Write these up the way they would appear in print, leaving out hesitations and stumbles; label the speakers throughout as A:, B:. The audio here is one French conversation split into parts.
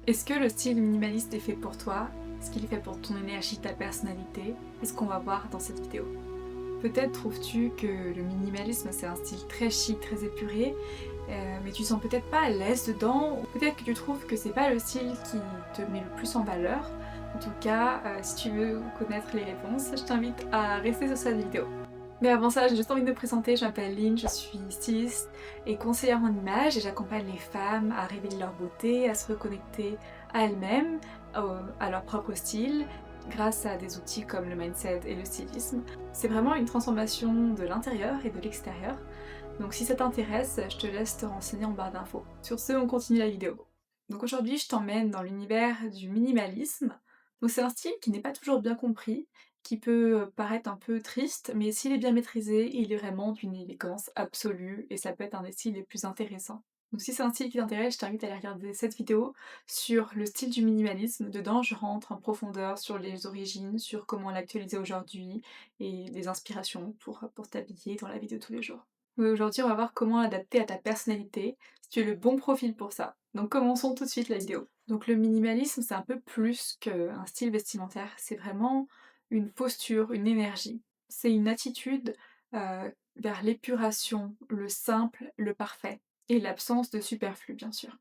A: Est-ce que le style minimaliste est fait pour toi? Est-ce qu'il est fait pour ton énergie, ta personnalité? C'est ce qu'on va voir dans cette vidéo. Peut-être trouves-tu que le minimalisme c'est un style très chic, très épuré, mais tu sens peut-être pas à l'aise dedans, ou peut-être que tu trouves que c'est pas le style qui te met le plus en valeur. En tout cas, si tu veux connaître les réponses, je t'invite à rester sur cette vidéo. Mais avant ça, j'ai juste envie de me présenter, je m'appelle Lynn, je suis styliste et conseillère en image et j'accompagne les femmes à révéler leur beauté, à se reconnecter à elles-mêmes, à leur propre style, grâce à des outils comme le mindset et le stylisme. C'est vraiment une transformation de l'intérieur et de l'extérieur. Donc si ça t'intéresse, je te laisse te renseigner en barre d'infos. Sur ce, on continue la vidéo. Donc aujourd'hui, je t'emmène dans l'univers du minimalisme. Donc c'est un style qui n'est pas toujours bien compris, qui peut paraître un peu triste, mais s'il est bien maîtrisé, il est vraiment d'une élégance absolue et ça peut être un des styles les plus intéressants. Donc si c'est un style qui t'intéresse, je t'invite à aller regarder cette vidéo sur le style du minimalisme. Dedans, je rentre en profondeur sur les origines, sur comment l'actualiser aujourd'hui et des inspirations pour t'habiller dans la vie de tous les jours. Oui, aujourd'hui, on va voir comment l'adapter à ta personnalité, si tu es le bon profil pour ça. Donc commençons tout de suite la vidéo. Donc le minimalisme, c'est un peu plus qu'un style vestimentaire, c'est vraiment une posture, une énergie. C'est une attitude vers l'épuration, le simple, le parfait, et l'absence de superflu, bien sûr.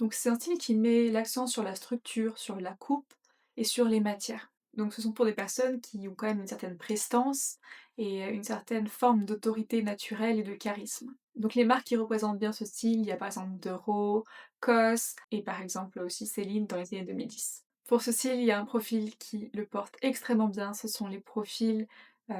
A: Donc c'est un style qui met l'accent sur la structure, sur la coupe et sur les matières. Donc ce sont pour des personnes qui ont quand même une certaine prestance et une certaine forme d'autorité naturelle et de charisme. Donc les marques qui représentent bien ce style, il y a par exemple Dero, COS et par exemple aussi Céline dans les années 2010. Pour ce style, il y a un profil qui le porte extrêmement bien, ce sont les profils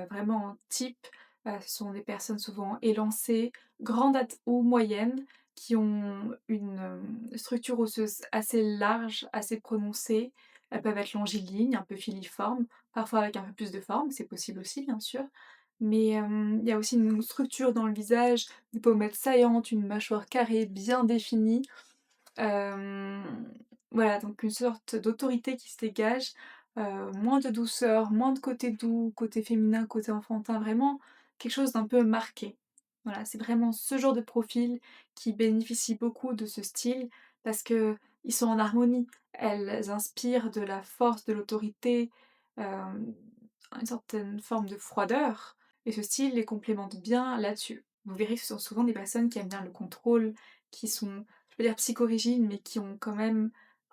A: vraiment en type, ce sont des personnes souvent élancées, grandes ou moyennes, qui ont une structure osseuse assez large, assez prononcée. Elles peuvent être longilignes, un peu filiformes, parfois avec un peu plus de forme, c'est possible aussi bien sûr. Mais il y a aussi une structure dans le visage, des pommettes saillantes, une mâchoire carrée bien définie. Hem, voilà, donc une sorte d'autorité qui se dégage, moins de douceur, moins de côté doux, côté féminin, côté enfantin, vraiment quelque chose d'un peu marqué. Voilà, c'est vraiment ce genre de profil qui bénéficie beaucoup de ce style parce qu'ils sont en harmonie. Elles inspirent de la force, de l'autorité, hem, une certaine forme de froideur et ce style les complémente bien là-dessus. Vous verrez que ce sont souvent des personnes qui aiment bien le contrôle, qui sont je veux dire psychorigides, mais qui ont quand même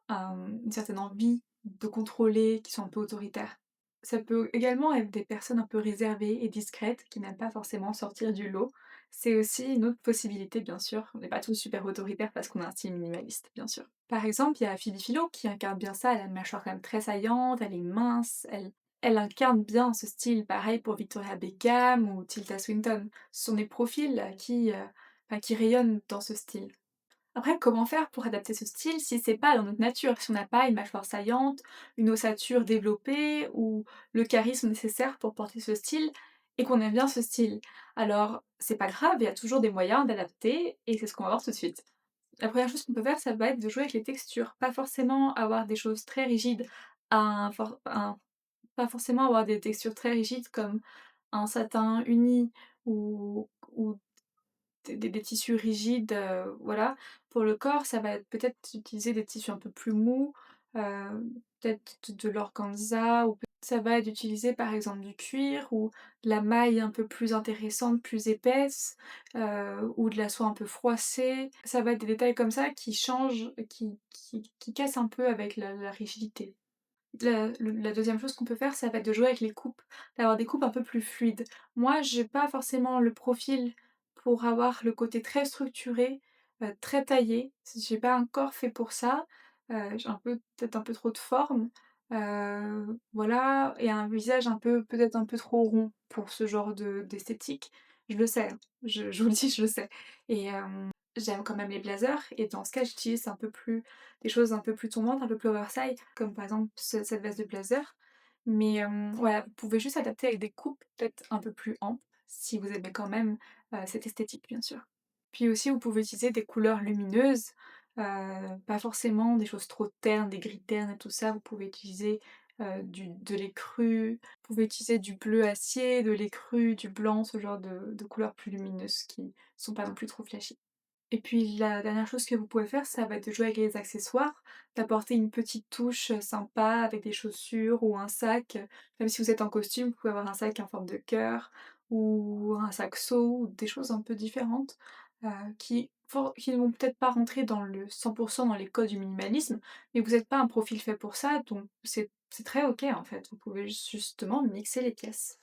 A: une certaine envie de contrôler, qui sont un peu autoritaires. Ça peut également être des personnes un peu réservées et discrètes, qui n'aiment pas forcément sortir du lot. C'est aussi une autre possibilité, bien sûr. On n'est pas tous super autoritaires parce qu'on a un style minimaliste, bien sûr. Par exemple, il y a Phoebe Philo qui incarne bien ça, elle a une mâchoire quand même très saillante, elle est mince, elle incarne bien ce style. Pareil pour Victoria Beckham ou Tilda Swinton. Ce sont des profils qui rayonnent dans ce style. Après, comment faire pour adapter ce style si c'est pas dans notre nature? Si on n'a pas une mâchoire saillante, une ossature développée ou le charisme nécessaire pour porter ce style et qu'on aime bien ce style? Alors, c'est pas grave, il y a toujours des moyens d'adapter et c'est ce qu'on va voir tout de suite. La première chose qu'on peut faire, ça va être de jouer avec les textures, pas forcément avoir des choses très rigides, pas forcément avoir des textures très rigides comme un satin uni ou des tissus rigides, voilà. Pour le corps, ça va être peut-être utiliser des tissus un peu plus mous, peut-être de l'organza ou peut ça va être d'utiliser par exemple du cuir ou de la maille un peu plus intéressante, plus épaisse, ou de la soie un peu froissée. Ça va être des détails comme ça qui changent, qui cassent un peu avec la rigidité. La 2e chose qu'on peut faire, ça va être de jouer avec les coupes, d'avoir des coupes un peu plus fluides. Moi, j'ai pas forcément le profil pour avoir le côté très structuré, très taillé. J'ai pas un corps fait pour ça, j'ai un peu peut-être un peu trop de forme, voilà et un visage un peu peut-être un peu trop rond pour ce genre d'esthétique. Je le sais, hein, je vous le dis, je le sais et j'aime quand même les blazers et dans ce cas, j'utilise un peu plus des choses un peu plus tombantes, un peu plus oversize, comme par exemple cette veste de blazer. Mais voilà, vous pouvez juste adapter avec des coupes peut-être un peu plus amples, si vous aimez quand même, cette esthétique, bien sûr. Puis aussi, vous pouvez utiliser des couleurs lumineuses, pas forcément des choses trop ternes, des gris ternes et tout ça. Vous pouvez utiliser, de l'écru, vous pouvez utiliser du bleu acier, de l'écru, du blanc, ce genre de couleurs plus lumineuses qui sont pas non plus trop flashy. Et puis la dernière chose que vous pouvez faire, ça va être de jouer avec les accessoires, d'apporter une petite touche, sympa avec des chaussures ou un sac. Même si vous êtes en costume, vous pouvez avoir un sac en forme de cœur ou un saxo ou des choses un peu différentes, qui ne vont peut-être pas rentrer dans le 100 dans les codes du minimalisme, mais vous êtes pas un profil fait pour ça, donc c'est très OK en fait. Vous pouvez justement mixer les pièces.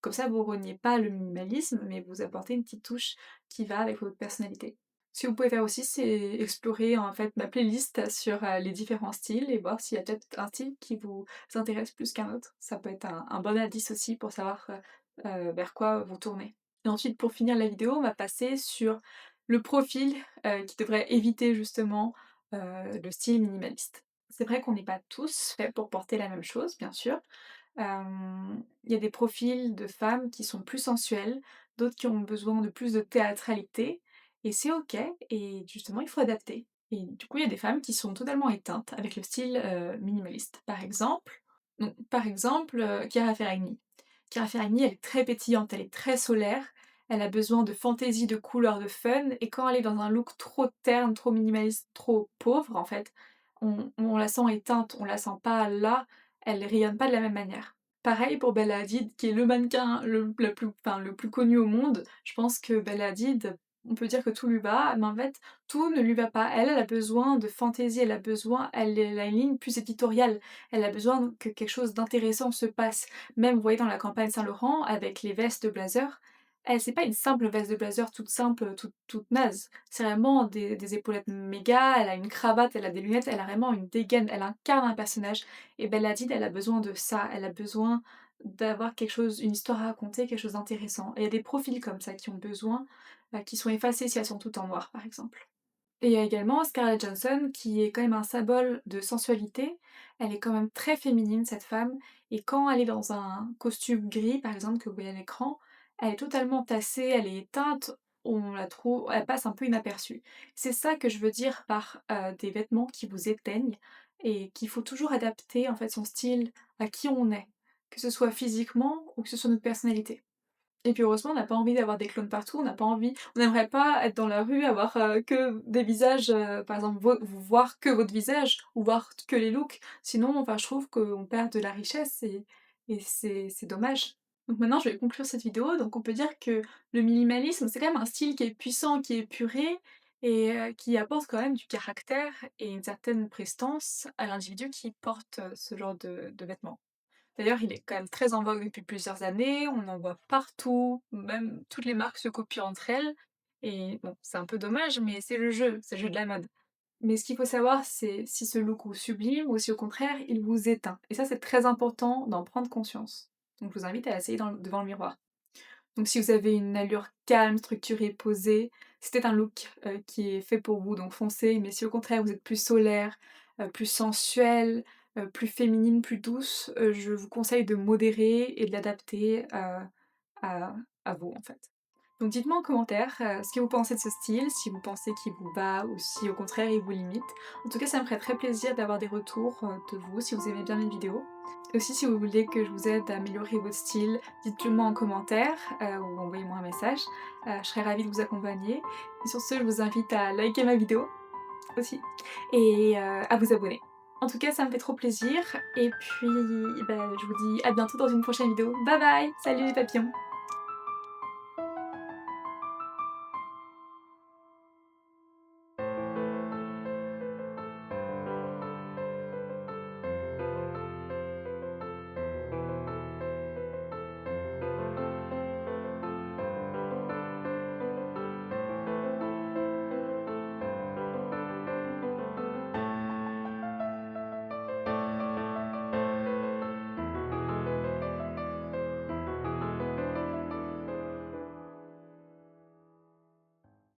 A: Comme ça, vous reniez pas le minimalisme, mais vous apportez une petite touche qui va avec votre personnalité. Ce que vous pouvez faire aussi, c'est explorer en fait ma playlist sur les différents styles et voir s'il y a peut-être un style qui vous intéresse plus qu'un autre. Ça peut être un bon indice aussi pour savoir vers quoi vous tournez. Et ensuite, pour finir la vidéo, on va passer sur le profil qui devrait éviter justement le style minimaliste. C'est vrai qu'on n'est pas tous faits pour porter la même chose, bien sûr, il y a des profils de femmes qui sont plus sensuelles, d'autres qui ont besoin de plus de théâtralité et c'est OK et justement il faut adapter. Et du coup, il y a des femmes qui sont totalement éteintes avec le style, minimaliste. Par exemple, Chiara Ferragni. Chiara Ferragni, elle est très pétillante, elle est très solaire, elle a besoin de fantaisie, de couleurs, de fun et quand elle est dans un look trop terne, trop minimaliste, trop pauvre en fait, on la sent éteinte, on la sent pas là, elle rayonne pas de la même manière. Pareil pour Bella Hadid, qui est le mannequin le plus connu au monde. Je pense que Bella Hadid, on peut dire que tout lui va, mais en fait, tout ne lui va pas. Elle a besoin de fantaisie, elle a une ligne plus éditoriale, elle a besoin que quelque chose d'intéressant se passe. Même, vous voyez, dans la campagne Saint-Laurent, avec les vestes de blazer, elle, c'est pas une simple veste de blazer toute simple, toute naze. C'est vraiment des épaulettes méga, elle a une cravate, elle a des lunettes, elle a vraiment une dégaine, elle incarne un personnage. Et Bella Hadid, elle a besoin de ça, elle a besoin d'avoir quelque chose, une histoire à raconter, quelque chose d'intéressant. Et il y a des profils comme ça qui ont besoin, qui sont effacés si elles sont toutes en noir, par exemple. Et il y a également Scarlett Johansson qui est quand même un symbole de sensualité. Elle est quand même très féminine cette femme et quand elle est dans un costume gris par exemple que vous voyez à l'écran, elle est totalement tassée, elle est éteinte, on la trouve, elle passe un peu inaperçue. C'est ça que je veux dire par des vêtements qui vous éteignent et qu'il faut toujours adapter en fait son style à qui on est, que ce soit physiquement ou que ce soit notre personnalité. Et puis heureusement, on n'a pas envie d'avoir des clones partout, on n'a pas envie on n'aimerait pas être dans la rue, avoir, que des visages, par exemple, voir que votre visage ou voir que les looks. Sinon, enfin, je trouve qu'on perd de la richesse et c'est dommage. Donc maintenant, je vais conclure cette vidéo. Donc on peut dire que le minimalisme, c'est quand même un style qui est puissant, qui est épuré et qui apporte quand même du caractère et une certaine prestance à l'individu qui porte, ce genre de vêtements. D'ailleurs, il est quand même très en vogue depuis plusieurs années, on en voit partout, même toutes les marques se copient entre elles et bon, c'est un peu dommage, mais c'est le jeu de la mode. Mais ce qu'il faut savoir, c'est si ce look vous sublime ou si au contraire, il vous éteint et ça, c'est très important d'en prendre conscience. Donc je vous invite à essayer devant le miroir. Donc si vous avez une allure calme, structurée, posée, c'est peut-être un look, qui est fait pour vous, donc foncez. Mais si au contraire vous êtes plus solaire, plus sensuelle, plus féminine, plus douce, je vous conseille de modérer et de l'adapter, à à vous, en fait. Donc dites-moi en commentaire, ce que vous pensez de ce style, si vous pensez qu'il vous va ou si au contraire il vous limite. En tout cas, ça me ferait très plaisir d'avoir des retours, de vous, si vous aimez bien mes vidéos. Et aussi si vous voulez que je vous aide à améliorer votre style, dites-le moi en commentaire, ou envoyez-moi un message. Je serais ravie de vous accompagner. Et sur ce, je vous invite à liker ma vidéo aussi et à vous abonner. En tout cas, ça me fait trop plaisir et puis, bah, je vous dis à bientôt dans une prochaine vidéo. Bye bye! Salut les papillons!